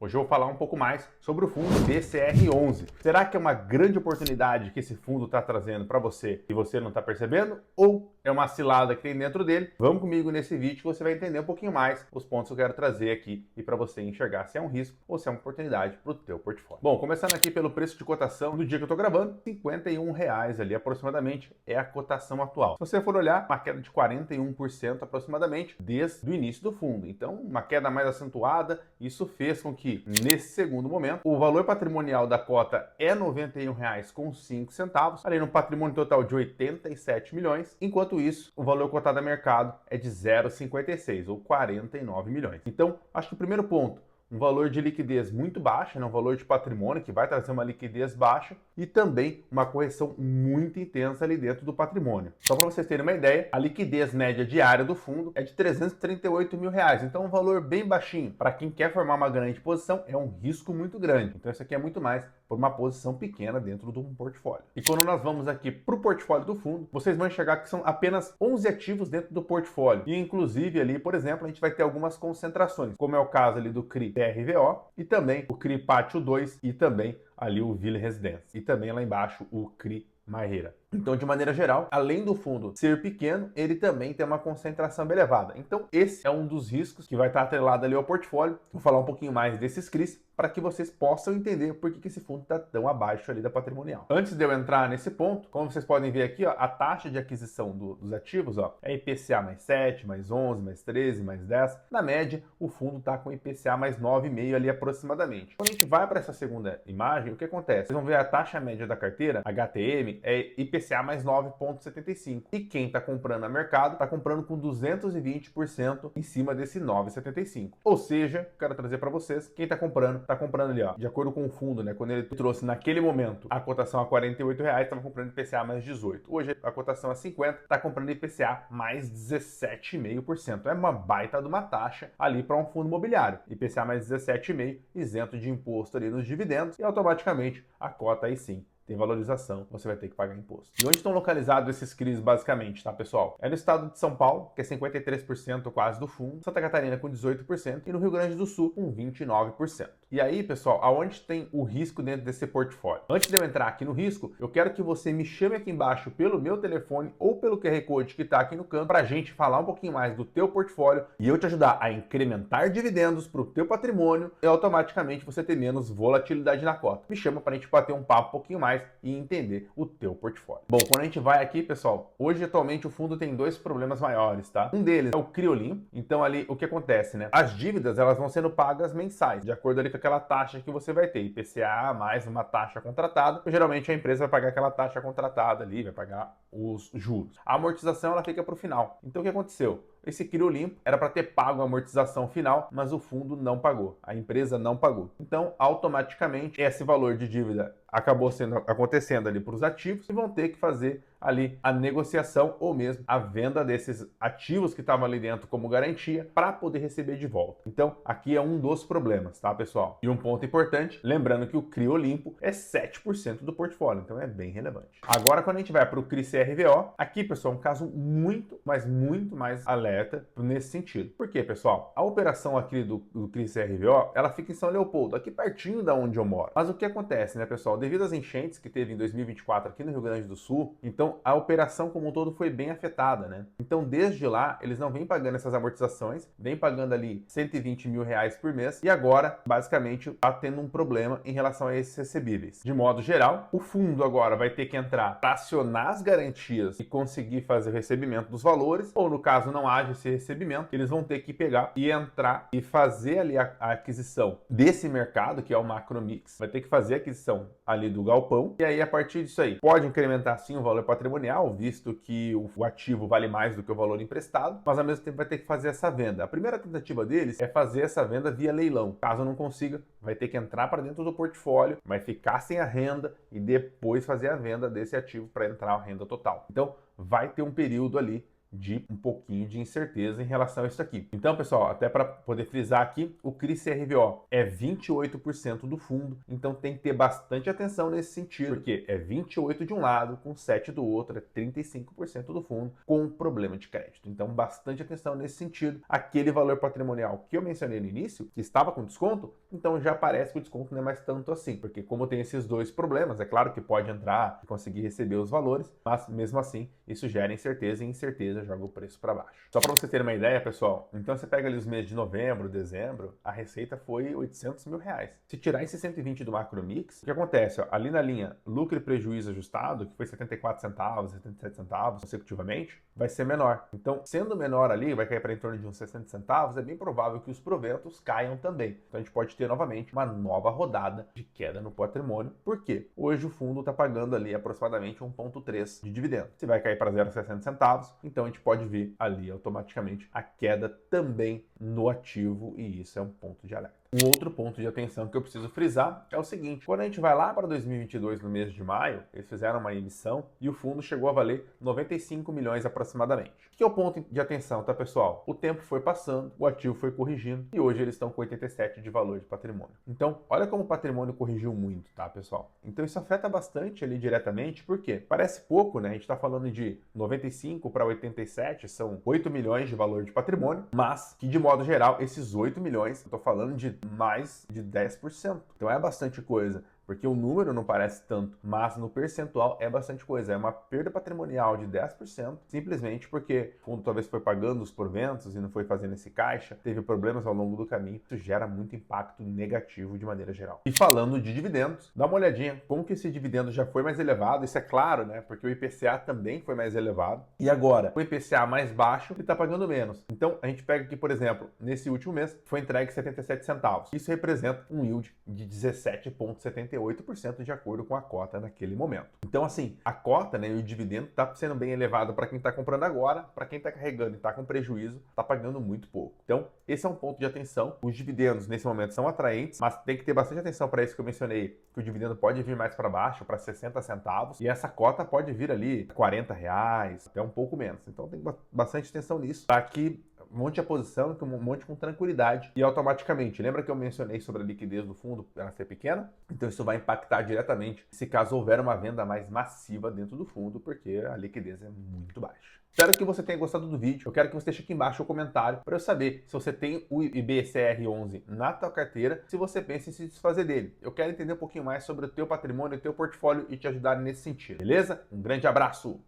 Hoje eu vou falar um pouco mais sobre o fundo BCR11. Será que é uma grande oportunidade que esse fundo está trazendo para você e você não está percebendo? Ou é uma cilada que tem dentro dele? Vamos comigo nesse vídeo que você vai entender um pouquinho mais os pontos que eu quero trazer aqui e para você enxergar se é um risco ou se é uma oportunidade para o teu portfólio. Bom, começando aqui pelo preço de cotação do dia que eu estou gravando, R$ 51 ali aproximadamente é a cotação atual. Se você for olhar, uma queda de 41% aproximadamente desde o início do fundo. Então, uma queda mais acentuada, isso fez com que nesse segundo momento, o valor patrimonial da cota é R$ 91,05, além de um patrimônio total de 87 milhões, enquanto isso, o valor cotado a mercado é de 0,56 ou 49 milhões. Então, acho que o primeiro ponto, um valor de liquidez muito baixo, né? Um valor de patrimônio que vai trazer uma liquidez baixa e também uma correção muito intensa ali dentro do patrimônio. Só para vocês terem uma ideia, a liquidez média diária do fundo é de R$ 338 mil, então um valor bem baixinho. Para quem quer formar uma grande posição, é um risco muito grande. Então isso aqui é muito mais por uma posição pequena dentro de um portfólio. E quando nós vamos aqui para o portfólio do fundo, vocês vão enxergar que são apenas 11 ativos dentro do portfólio. E inclusive ali, por exemplo, a gente vai ter algumas concentrações, como é o caso ali do CRI TRVO e também o CRI Pátio 2 e também ali o Ville Residência. E também lá embaixo o CRI Marreira. Então, de maneira geral, além do fundo ser pequeno, ele também tem uma concentração elevada. Então, esse é um dos riscos que vai estar atrelado ali ao portfólio. Vou falar um pouquinho mais desses CRIs para que vocês possam entender por que esse fundo está tão abaixo ali da patrimonial. Antes de eu entrar nesse ponto, como vocês podem ver aqui, ó, a taxa de aquisição dos ativos ó, é IPCA mais 7, mais 11, mais 13, mais 10. Na média, o fundo está com IPCA mais 9,5 ali aproximadamente. Quando a gente vai para essa segunda imagem, o que acontece? Vocês vão ver a taxa média da carteira, HTM, é IPCA mais 9,75. E quem está comprando a mercado está comprando com 220% em cima desse 9,75. Ou seja, quero trazer para vocês, quem está comprando ali, ó, de acordo com o fundo, né? Quando ele trouxe naquele momento a cotação a R$ 48, estava comprando IPCA mais 18. Hoje a cotação a 50, está comprando IPCA mais 17,5%. É uma baita de uma taxa ali para um fundo imobiliário. IPCA mais 17,5, isento de imposto ali nos dividendos e automaticamente a cota aí sim tem valorização, você vai ter que pagar imposto. E onde estão localizados esses CRIs basicamente, tá, pessoal? É no estado de São Paulo, que é 53% quase do fundo, Santa Catarina com 18% e no Rio Grande do Sul com 29%. E aí, pessoal, aonde tem o risco dentro desse portfólio? Antes de eu entrar aqui no risco, eu quero que você me chame aqui embaixo pelo meu telefone ou pelo QR Code que está aqui no canto para a gente falar um pouquinho mais do teu portfólio e eu te ajudar a incrementar dividendos para o teu patrimônio e automaticamente você ter menos volatilidade na cota. Me chama para a gente bater um papo um pouquinho mais e entender o teu portfólio. Bom, quando a gente vai aqui, pessoal, hoje atualmente o fundo tem dois problemas maiores, tá? Um deles é o Criolim. Então ali o que acontece, né? As dívidas, elas vão sendo pagas mensais, de acordo ali com aquela taxa que você vai ter, IPCA mais uma taxa contratada. Geralmente a empresa vai pagar aquela taxa contratada ali, vai pagar os juros. A amortização ela fica para o final. Então o que aconteceu? Esse Criolimpo era para ter pago a amortização final, mas o fundo não pagou, a empresa não pagou. Então, automaticamente, esse valor de dívida acabou acontecendo ali para os ativos e vão ter que fazer ali a negociação ou mesmo a venda desses ativos que estavam ali dentro como garantia para poder receber de volta. Então, aqui é um dos problemas, tá, pessoal? E um ponto importante, lembrando que o CRI Olimpo é 7% do portfólio, então é bem relevante. Agora, quando a gente vai para o CRI CRVO, aqui, pessoal, é um caso muito, mas muito mais alerta nesse sentido. Por quê, pessoal? A operação aqui do CRI CRVO, ela fica em São Leopoldo, aqui pertinho da onde eu moro. Mas o que acontece, né, pessoal? Devido às enchentes que teve em 2024 aqui no Rio Grande do Sul, então a operação como um todo foi bem afetada, né? Então desde lá eles não vêm pagando essas amortizações, vêm pagando ali R$ 120 mil por mês e agora basicamente está tendo um problema em relação a esses recebíveis. De modo geral, o fundo agora vai ter que entrar para acionar as garantias e conseguir fazer o recebimento dos valores, ou no caso não haja esse recebimento, eles vão ter que pegar e entrar e fazer ali a aquisição desse mercado, que é o Macromix, vai ter que fazer a aquisição ali do galpão, e aí a partir disso aí pode incrementar sim o valor patrimonial, visto que o ativo vale mais do que o valor emprestado, mas ao mesmo tempo vai ter que fazer essa venda. A primeira tentativa deles é fazer essa venda via leilão. Caso não consiga, vai ter que entrar para dentro do portfólio, vai ficar sem a renda e depois fazer a venda desse ativo para entrar a renda total. Então vai ter um período ali de um pouquinho de incerteza em relação a isso aqui. Então, pessoal, até para poder frisar aqui, o CRI-CRVO é 28% do fundo, então tem que ter bastante atenção nesse sentido, porque é 28 de um lado com 7 do outro, é 35% do fundo com problema de crédito. Então, bastante atenção nesse sentido. Aquele valor patrimonial que eu mencionei no início, que estava com desconto, então já parece que o desconto não é mais tanto assim, porque como tem esses dois problemas, é claro que pode entrar e conseguir receber os valores, mas mesmo assim, isso gera incerteza e incerteza joga o preço para baixo. Só para você ter uma ideia, pessoal, então você pega ali os meses de novembro, dezembro, a receita foi 800 mil reais. Se tirar esse 120 do macro mix, o que acontece? Ó, ali na linha lucro e prejuízo ajustado, que foi 74 centavos, 77 centavos consecutivamente, vai ser menor. Então, sendo menor ali, vai cair para em torno de uns 60 centavos, é bem provável que os proventos caiam também. Então, a gente pode ter novamente uma nova rodada de queda no patrimônio. Por quê? Hoje o fundo está pagando ali aproximadamente 1,3 de dividendo. Se vai cair para 0,60 centavos, então a gente pode ver ali automaticamente a queda também no ativo e isso é um ponto de alerta. Um outro ponto de atenção que eu preciso frisar é o seguinte: quando a gente vai lá para 2022, no mês de maio, eles fizeram uma emissão e o fundo chegou a valer 95 milhões aproximadamente. O que é o ponto de atenção, tá, pessoal? O tempo foi passando, o ativo foi corrigindo e hoje eles estão com 87 de valor de patrimônio. Então, olha como o patrimônio corrigiu muito, tá, pessoal? Então, isso afeta bastante ali diretamente, porque parece pouco, né? A gente está falando de 95 para 87, são 8 milhões de valor de patrimônio, mas que de modo geral, esses 8 milhões, eu tô falando de mais de 10%. Então é bastante coisa. Porque o número não parece tanto, mas no percentual é bastante coisa. É uma perda patrimonial de 10%, simplesmente porque o fundo talvez foi pagando os proventos e não foi fazendo esse caixa, teve problemas ao longo do caminho. Isso gera muito impacto negativo de maneira geral. E falando de dividendos, dá uma olhadinha como que esse dividendo já foi mais elevado. Isso é claro, né? Porque o IPCA também foi mais elevado. E agora, o IPCA mais baixo, ele está pagando menos. Então, a gente pega aqui, por exemplo, nesse último mês, foi entregue 77 centavos. Isso representa um yield de 17,78%. De acordo com a cota naquele momento. Então, assim, a cota, né, e o dividendo está sendo bem elevado para quem está comprando agora, para quem está carregando e está com prejuízo, está pagando muito pouco. Então, esse é um ponto de atenção. Os dividendos, nesse momento, são atraentes, mas tem que ter bastante atenção para isso que eu mencionei, que o dividendo pode vir mais para baixo, para 60 centavos, e essa cota pode vir ali 40 reais, até um pouco menos. Então, tem bastante atenção nisso, para que monte a posição, um monte com tranquilidade e automaticamente. Lembra que eu mencionei sobre a liquidez do fundo ela ser pequena? Então isso vai impactar diretamente se caso houver uma venda mais massiva dentro do fundo, porque a liquidez é muito baixa. Espero que você tenha gostado do vídeo. Eu quero que você deixe aqui embaixo o comentário para eu saber se você tem o IBCR11 na tua carteira, se você pensa em se desfazer dele. Eu quero entender um pouquinho mais sobre o teu patrimônio, o teu portfólio e te ajudar nesse sentido, beleza? Um grande abraço!